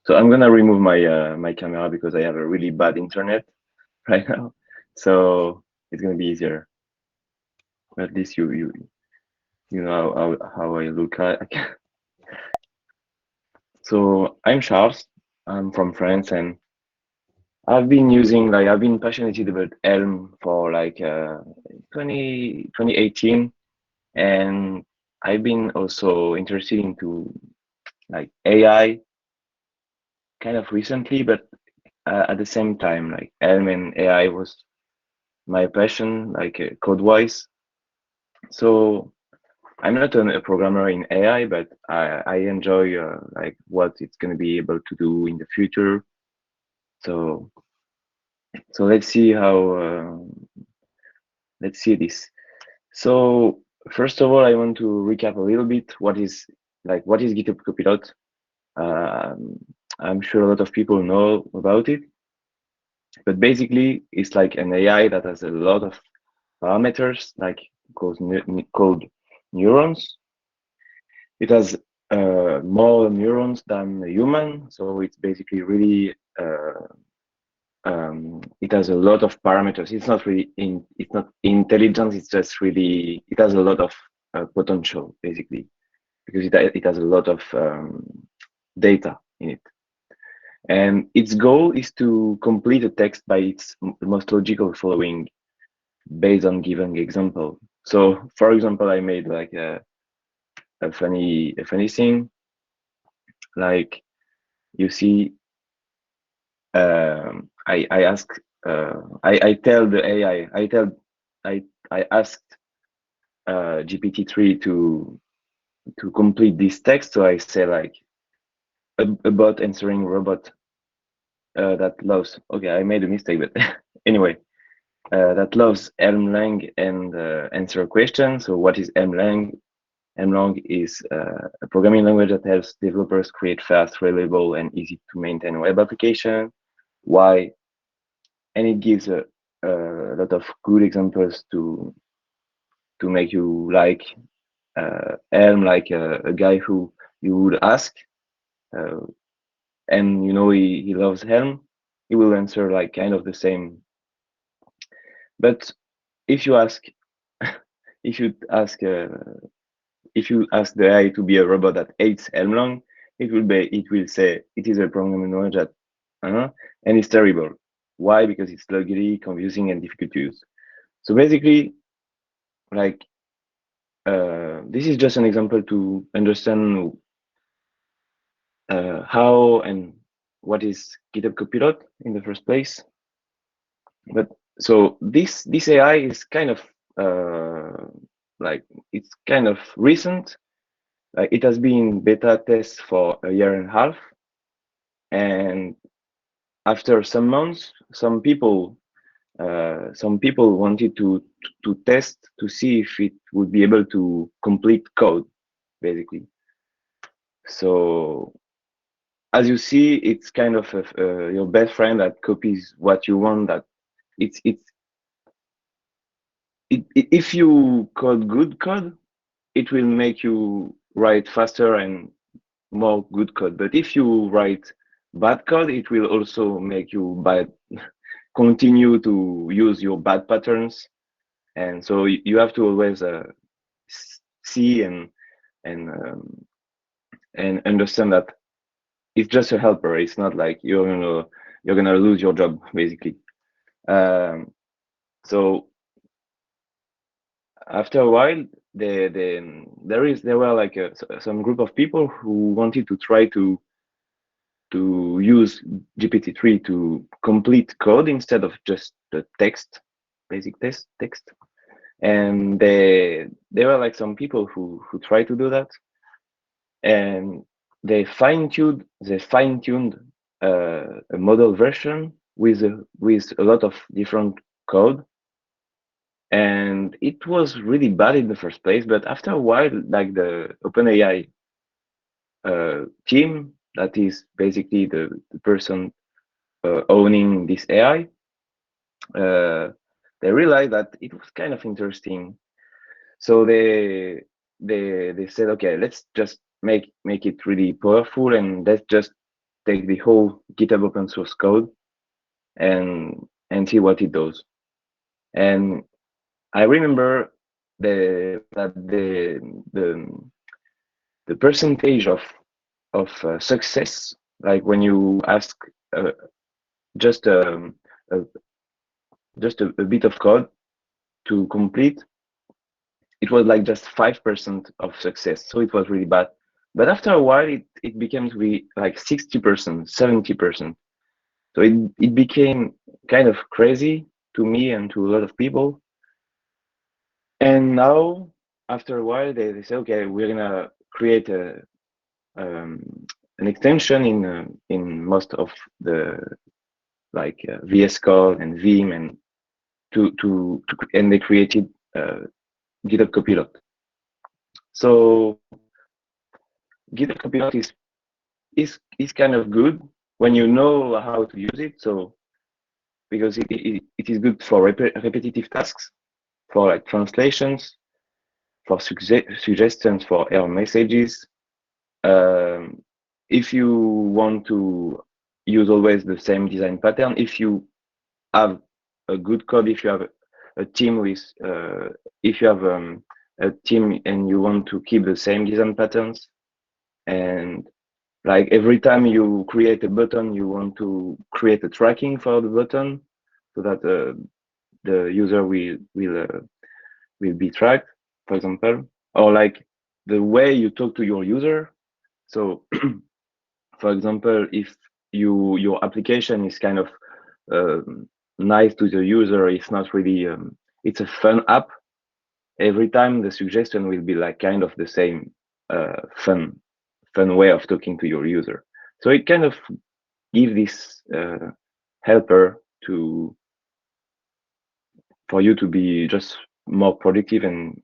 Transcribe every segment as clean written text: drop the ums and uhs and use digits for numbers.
So I'm gonna remove my camera because I have a really bad internet right now. So it's gonna be easier. At least you know how I look like. So I'm Charles. I'm from France, and I've been passionate about Elm for like 2018, and I've been also interested into like AI kind of recently, but at the same time, like Elm and AI was my passion, like code-wise. So I'm not a programmer in AI, but I enjoy like what it's going to be able to do in the future. So let's see how let's see this. So first of all, I want to recap a little bit what is GitHub Copilot. Um, I'm sure a lot of people know about it, but basically it's like an AI that has a lot of parameters, like called neurons. It has more neurons than a human, so it's basically really it has a lot of parameters. It's not intelligence. It's just really it has a lot of potential, basically, because it has a lot of data in it. And its goal is to complete a text by its most logical following based on given example. So, for example, I made like a funny thing, like you see, I ask, I tell the AI, I asked GPT-3 to complete this text. So I say like about answering robot that loves. Okay, I made a mistake, but anyway, that loves Elmlang and answer a question. So what is Elmlang? Elmlang is a programming language that helps developers create fast, reliable, and easy to maintain web application. Why? And it gives a lot of good examples to make you like Elm, like a guy who you would ask, uh, and you know he loves Helm. He will answer like kind of the same. But if you ask, if you ask, if you ask the AI to be a robot that hates Elmlong, it will say it is a programming language that, and it's terrible. Why? Because it's ugly, confusing, and difficult to use. So basically, like this is just an example to understand how and what is GitHub Copilot in the first place. But so this AI is kind of like it's kind of recent. It has been beta test for a year and a half, and after some months, some people wanted to test to see if it would be able to complete code, basically. So as you see, it's kind of your best friend that copies what you want. That it's if you code good code, it will make you write faster and more good code. But if you write bad code, it will also make you continue to use your bad patterns. And so you have to always see and um, and understand that it's just a helper. It's not like you're gonna lose your job, basically. Um, so after a while, there were like some group of people who wanted to try to use GPT-3 to complete code instead of just the text, basic text. And there were like some people who tried to do that, and they fine tuned a model version with a lot of different code, and it was really bad in the first place. But after a while, like the OpenAI team, that is basically the person owning this AI, uh, they realized that it was kind of interesting. So they said, okay, let's just make it really powerful, and let's just take the whole GitHub open source code and see what it does. And I remember the percentage of success, like when you ask just a just a bit of code to complete, it was like just 5% of success. So it was really bad. But after a while, it became to be like 60%, 70%. So it became kind of crazy to me and to a lot of people. And now, after a while, they say, okay, we're gonna create an extension in most of the like VS Code and Vim and and they created GitHub Copilot. So GitHub Copilot is kind of good when you know how to use it. So because it is good for repetitive tasks, for like translations, for suggestions for error messages. If you want to use always the same design pattern, if you have a good code, if you have a team with, if you have a team and you want to keep the same design patterns, and like every time you create a button, you want to create a tracking for the button so that the user will be tracked, for example, or like the way you talk to your user. So, for example, if your application is kind of nice to the user, it's not really it's a fun app. Every time the suggestion will be like kind of the same fun way of talking to your user. So it kind of give this helper for you to be just more productive and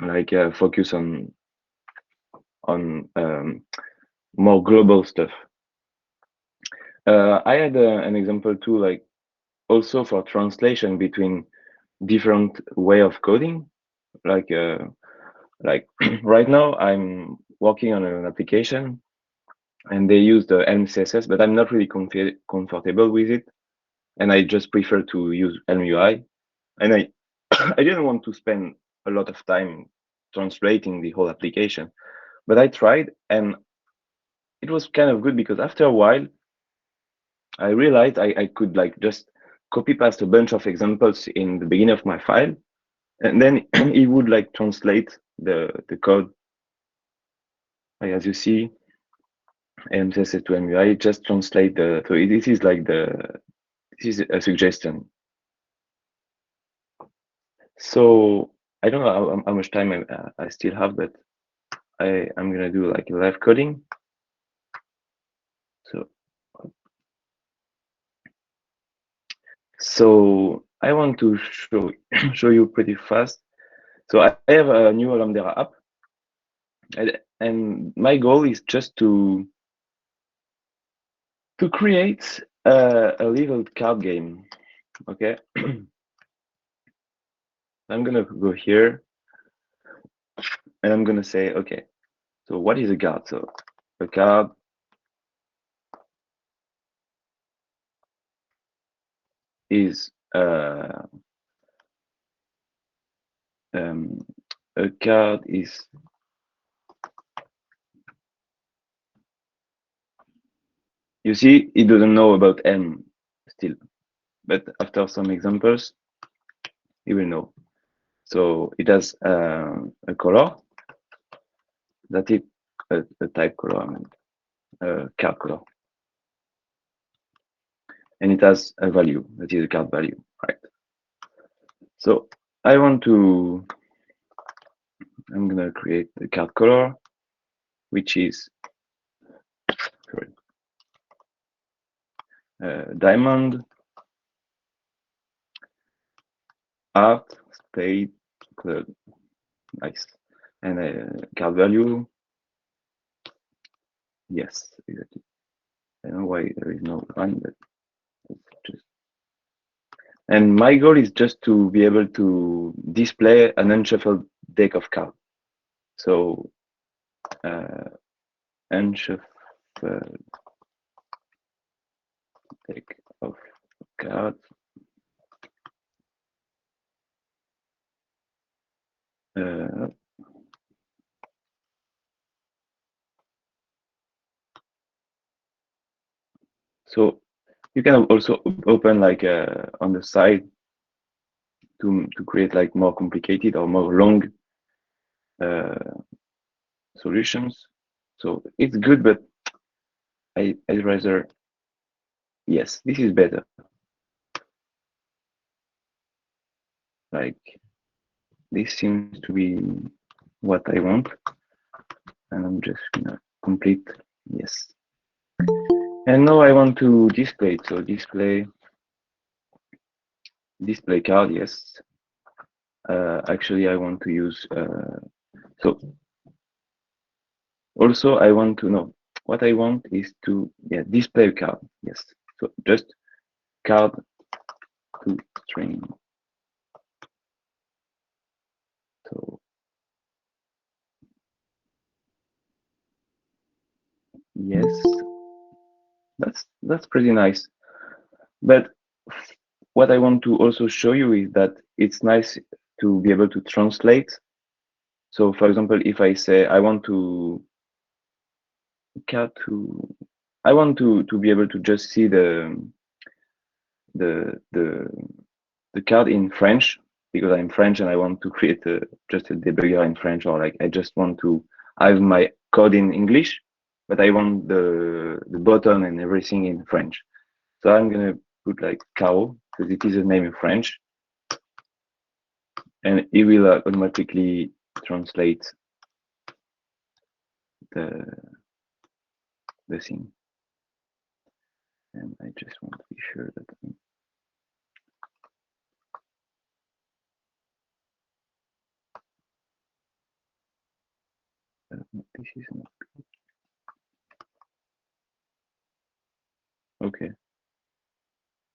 like focus on more global stuff. I had an example too, like also for translation between different way of coding. Like right now, I'm working on an application, and they use the Elm CSS, but I'm not really comfortable with it, and I just prefer to use Elm UI. And I I didn't want to spend a lot of time translating the whole application, but I tried, and it was kind of good because after a while, I realized I could like just copy paste a bunch of examples in the beginning of my file, and then it would like translate the code. Like, as you see, MCSS to MUI, just translate the. So this is like this is a suggestion. So I don't know how much time I still have, but I'm gonna do like live coding. So I want to show you pretty fast. So I have a new Lambda app, and my goal is just to create a little card game. Okay, I'm gonna go here, and I'm gonna say, okay, so what is a card? So a card is a card is you see it doesn't know about M still, but after some examples it will know. So it has a color that is a type color, I mean, card color, and it has a value that is a card value, right? So I want to I'm gonna create the card color, which is sorry, diamond art spade club. Nice. And card value, yes, exactly. I don't know why there is no line, but it's just. And my goal is just to be able to display an unshuffled deck of cards. So unshuffled take off card. So you can also open like on the side to create like more complicated or more long solutions. So it's good, but I'd rather, yes, this is better. Like this seems to be what I want, and I'm just gonna complete, yes. And now I want to display it. So display card, yes. Actually, I want to use, so also I want to know what I want is to, yeah, display card, yes. So just card to string. So yes, that's pretty nice. But what I want to also show you is that it's nice to be able to translate. So for example, if I say I want to I want to be able to just see the the the card in French because I'm French and I want to create just a debugger in French, or like I just want to have my code in English, but I want the button and everything in French. So I'm gonna put like Caro because it is a name in French, and it will automatically translate the the thing. And I just want to be sure that this is not okay.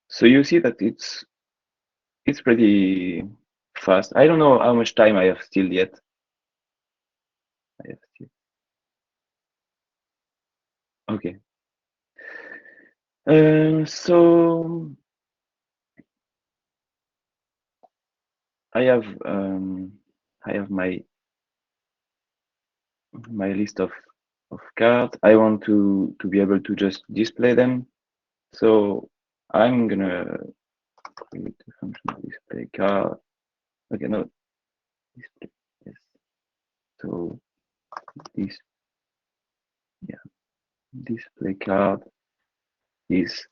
So you see that it's pretty fast. I don't know how much time I have still yet. I have still. Okay. So I have um, I have my list of cards. I want to be able to just display them. So I'm gonna create a function display card. Okay, no display. Yes. So this, yeah, display card is,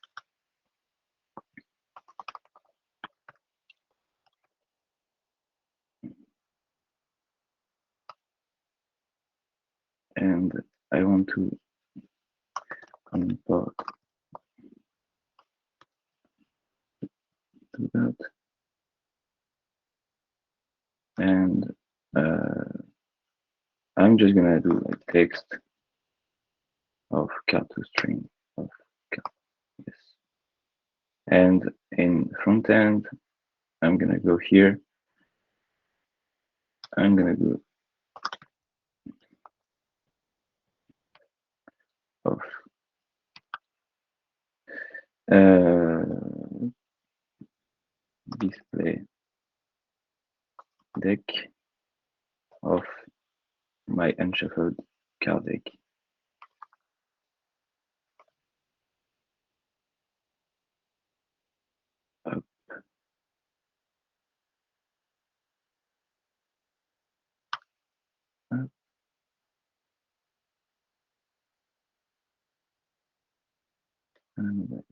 and I want to import to that, and I'm just gonna do a text of card to string of card. Yes. And in front end, I'm gonna go here. I'm gonna do of display deck of my unshuffled card deck. Up, up, and up.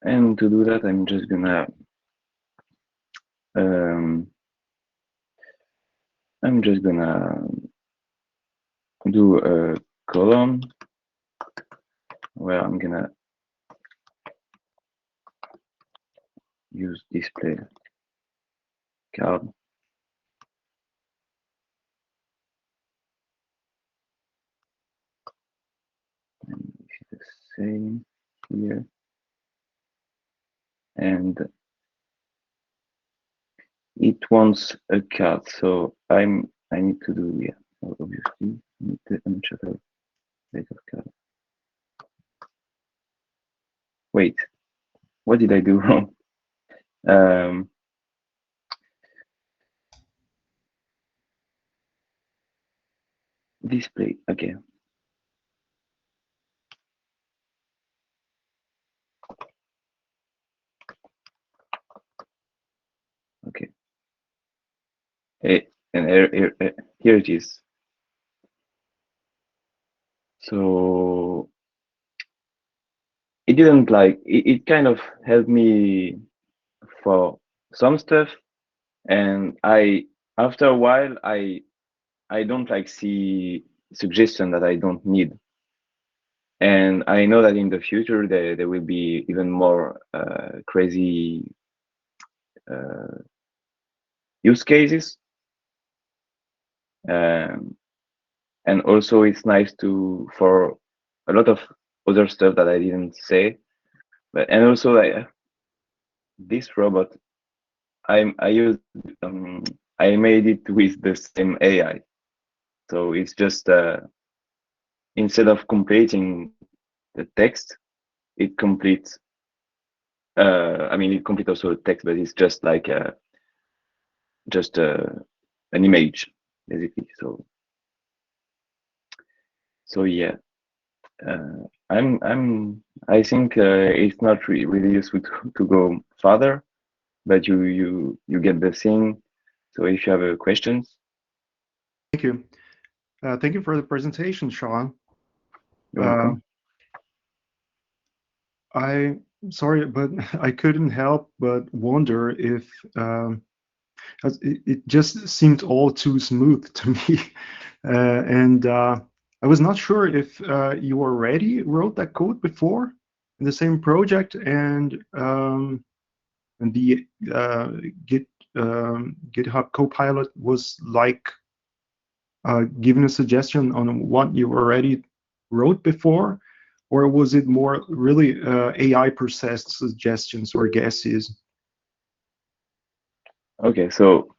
And to do that, I'm just gonna um, do a column where I'm gonna use display card, and this is the same here. and it wants a card. So I need to do, yeah, obviously I need to unshuffle later card. Wait, what did I do wrong? Display, okay. Okay. And here it is. So it didn't like it kind of helped me for some stuff, and after a while I don't like see suggestion that I don't need, and I know that in the future there will be even more crazy use cases, um, and also it's nice to for a lot of other stuff that I didn't say, but and also this robot I used I made it with the same AI, so it's just instead of completing the text, it completes. I mean, it completes also the text, but it's just like just an image basically. So yeah, I think it's not really useful to go further, but you get the thing. So if you have questions, Thank you. Thank you for the presentation, Sean. you're welcome. I'm sorry, but I couldn't help but wonder if as it just seemed all too smooth to me, and I was not sure if you already wrote that code before in the same project, and the Git GitHub Copilot was like giving a suggestion on what you already wrote before, or was it more really AI processed suggestions or guesses? Okay, so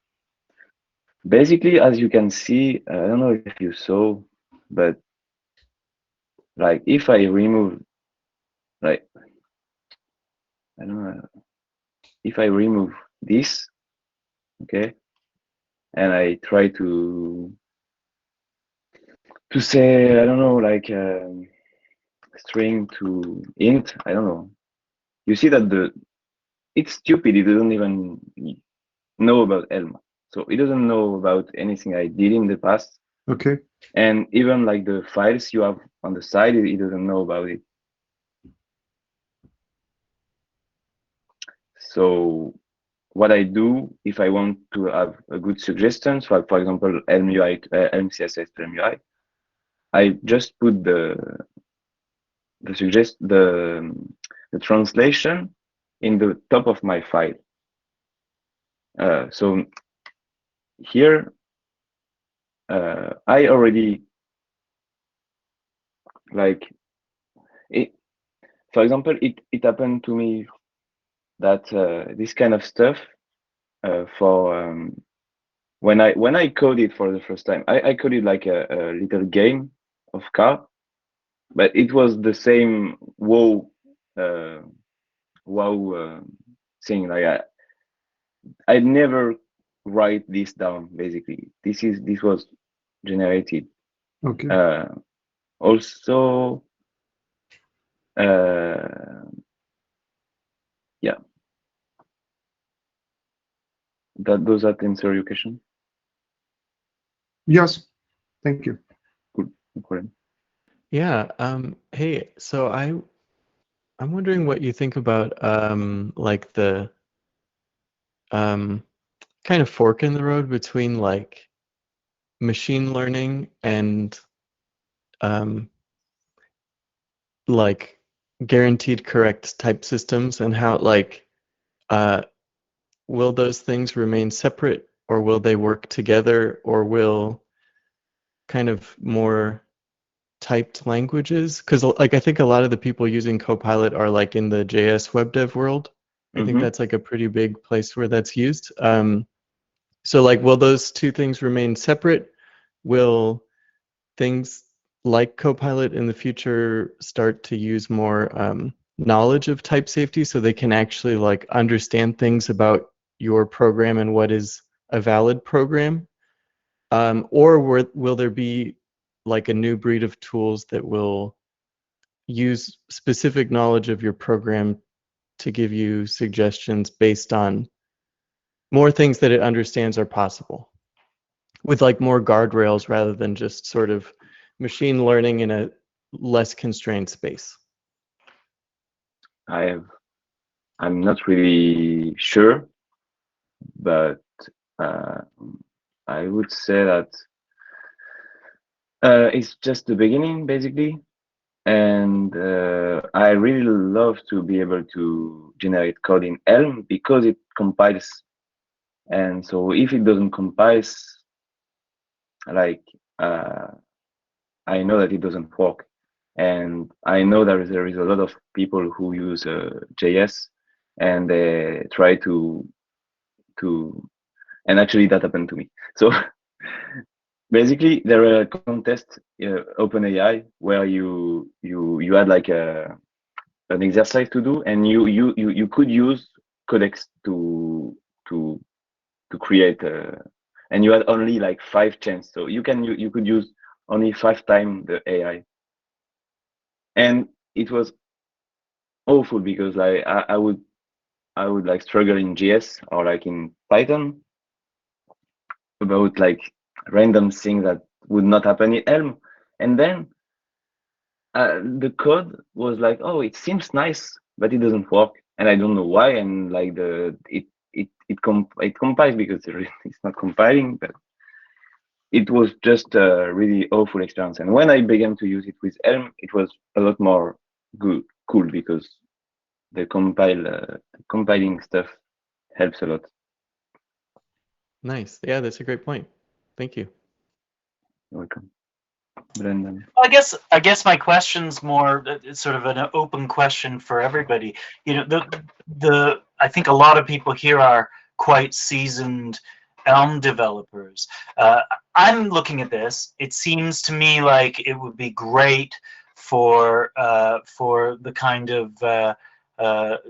basically, as you can see, I don't know if you saw, but like if I remove, like, I don't know, if I remove this, okay, and I try to say, I don't know, like string to int, I don't know. You see that it's stupid. It doesn't even know about Elm, so it doesn't know about anything I did in the past, Okay. and even like the files you have on the side, it doesn't know about it. So what I do if I want to have a good suggestions, for example, Elm UI, Elm CSS to Elm UI, I just put the suggest the translation in the top of my file. So here I already like it. For example, it happened to me that this kind of stuff for when I coded for the first time, I coded like a little game of car, but it was the same uh, wow thing. Like I never write this down. Basically, this was generated. Okay. Uh, Also, yeah, does that answer your question? Yes. Thank you. Good, no problem. Yeah. Hey, so I'm wondering what you think about like the um kind of fork in the road between like machine learning and um like guaranteed correct type systems, and how like uh will those things remain separate, or will they work together, or will kind of more typed languages, because like I think a lot of the people using Copilot are like in the JS web dev world. I think that's like a pretty big place where that's used. So like, will those two things remain separate? Will things like Copilot in the future start to use more knowledge of type safety so they can actually like understand things about your program and what is a valid program? Or will there be like a new breed of tools that will use specific knowledge of your program to give you suggestions based on more things that it understands are possible, with like more guardrails rather than just sort of machine learning in a less constrained space? I'm not really sure, but uh, I would say that it's just the beginning, basically. And I really love to be able to generate code in Elm because it compiles. And so if it doesn't compile, like I know that it doesn't work. And I know that there is a lot of people who use JS and they try to and actually that happened to me. So basically there were a contest OpenAI where you had like an exercise to do, and you could use codecs to create and you had only like 5 chances, so you could use only 5 times the AI, and it was awful because like I would like struggle in JS or like in Python about like random things that would not happen in Elm, and then the code was like, oh, it seems nice, but it doesn't work, and I don't know why. And like it compiles because it's not compiling, but it was just a really awful experience. And when I began to use it with Elm, it was a lot more cool because the compiling stuff helps a lot. Nice. Yeah, that's a great point. Thank you. You're welcome, Brendan. Well, I guess my question's more it's sort of an open question for everybody. You know, the I think a lot of people here are quite seasoned Elm developers. I'm looking at this. It seems to me like it would be great for the kind of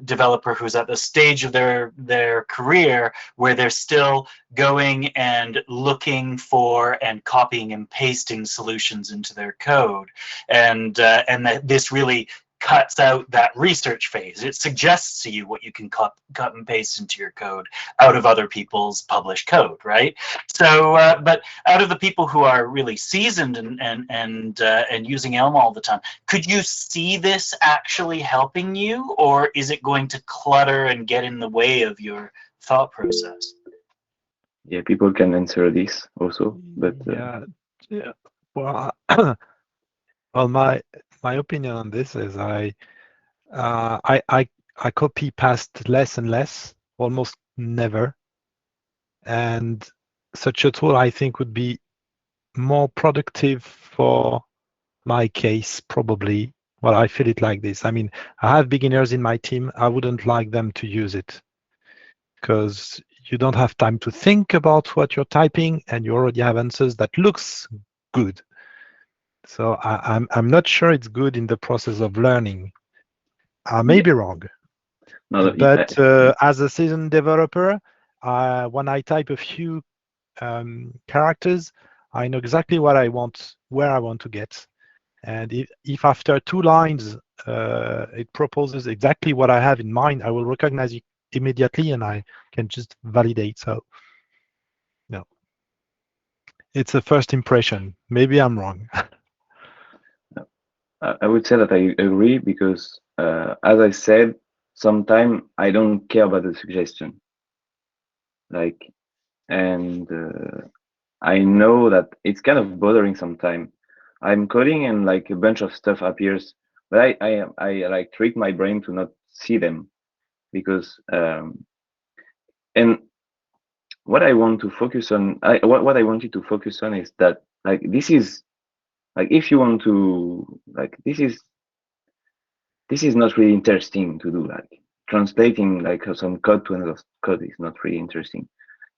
developer who's at the stage of their career where they're still going and looking for and copying and pasting solutions into their code, and that this really cuts out that research phase. It suggests to you what you can cut and paste into your code out of other people's published code, right? So, but out of the people who are really seasoned and using Elm all the time, could you see this actually helping you, or is it going to clutter and get in the way of your thought process? Yeah, people can answer this also, but yeah. Well, well, my opinion on this is I copy past less and less, almost never, and such a tool I think would be more productive for my case probably. Well, I feel it like this. I mean, I have beginners in my team. I wouldn't like them to use it because you don't have time to think about what you're typing, and you already have answers that looks good. So I'm not sure it's good in the process of learning. I may be wrong, but as a seasoned developer, when I type a few characters, I know exactly what I want, where I want to get. And if after 2 lines it proposes exactly what I have in mind, I will recognize it immediately and I can just validate. So, no, it's a first impression. Maybe I'm wrong. I would say that I agree because, as I said, sometimes I don't care about the suggestion. Like, and I know that it's kind of bothering sometimes. I'm coding and like a bunch of stuff appears, but I like trick my brain to not see them because and what I want to focus on, what I wanted to focus on is that like this is like if you want to like this is not really interesting to do, like translating like some code to another code is not really interesting.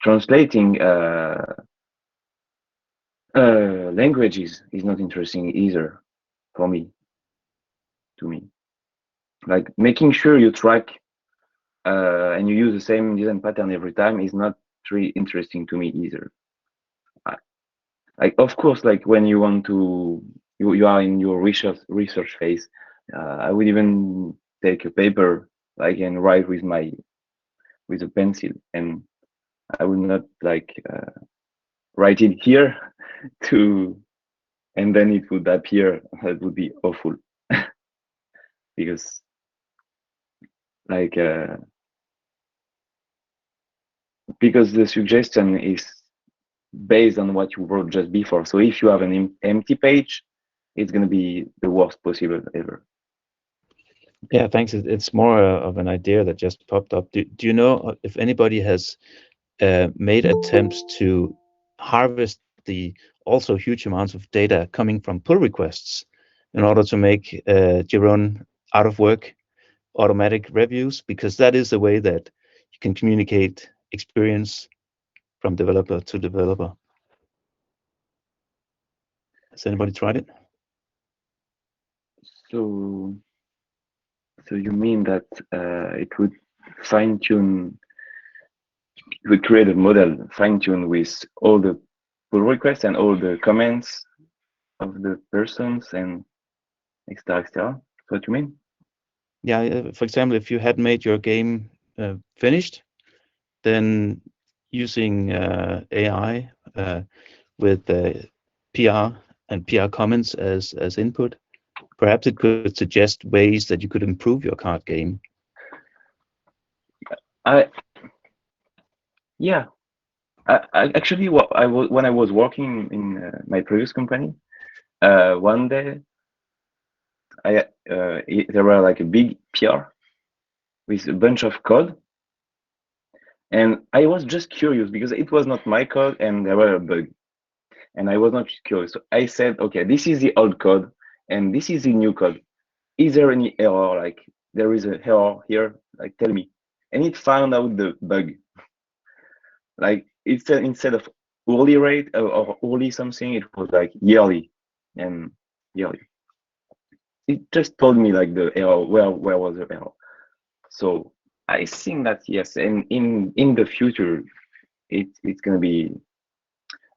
Translating languages is not interesting either for me. To me, like making sure you track and you use the same design pattern every time is not really interesting to me either. Like of course, like when you want to, you are in your research phase. I would even take a paper like and write with a pencil, and I would not like write it here to, and then it would appear. That would be awful because like because the suggestion is based on what you wrote just before. So if you have an empty page, it's going to be the worst possible ever. Yeah, thanks. It's more of an idea that just popped up. Do you know if anybody has made attempts to harvest the also huge amounts of data coming from pull requests in order to make your own out of work automatic reviews? Because that is the way that you can communicate experience from developer to developer. Has anybody tried it? So you mean that it would fine tune, it would create a model fine tuned with all the pull requests and all the comments of the persons and etc. etc. That's what you mean? Yeah, for example, if you had made your game finished, then using AI with PR and PR comments as input, perhaps it could suggest ways that you could improve your card game. Yeah. I actually, when I was working in my previous company, one day there were like a big PR with a bunch of code, and I was just curious because it was not my code and there were a bug, and I was not curious. So I said, okay, this is the old code and this is the new code. Is there any error? Like there is an error here, like tell me. And it found out the bug. Like it said instead of hourly rate or hourly something, it was like yearly and yearly. It just told me like the error, where was the error. So I think that yes, and in the future, it's gonna be.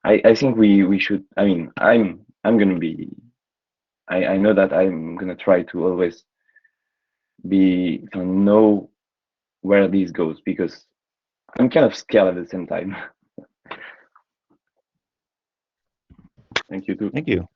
I think we should. I mean, I'm gonna be. I know that I'm gonna try to always be know where this goes because I'm kind of scared at the same time. Thank you too. Thank you.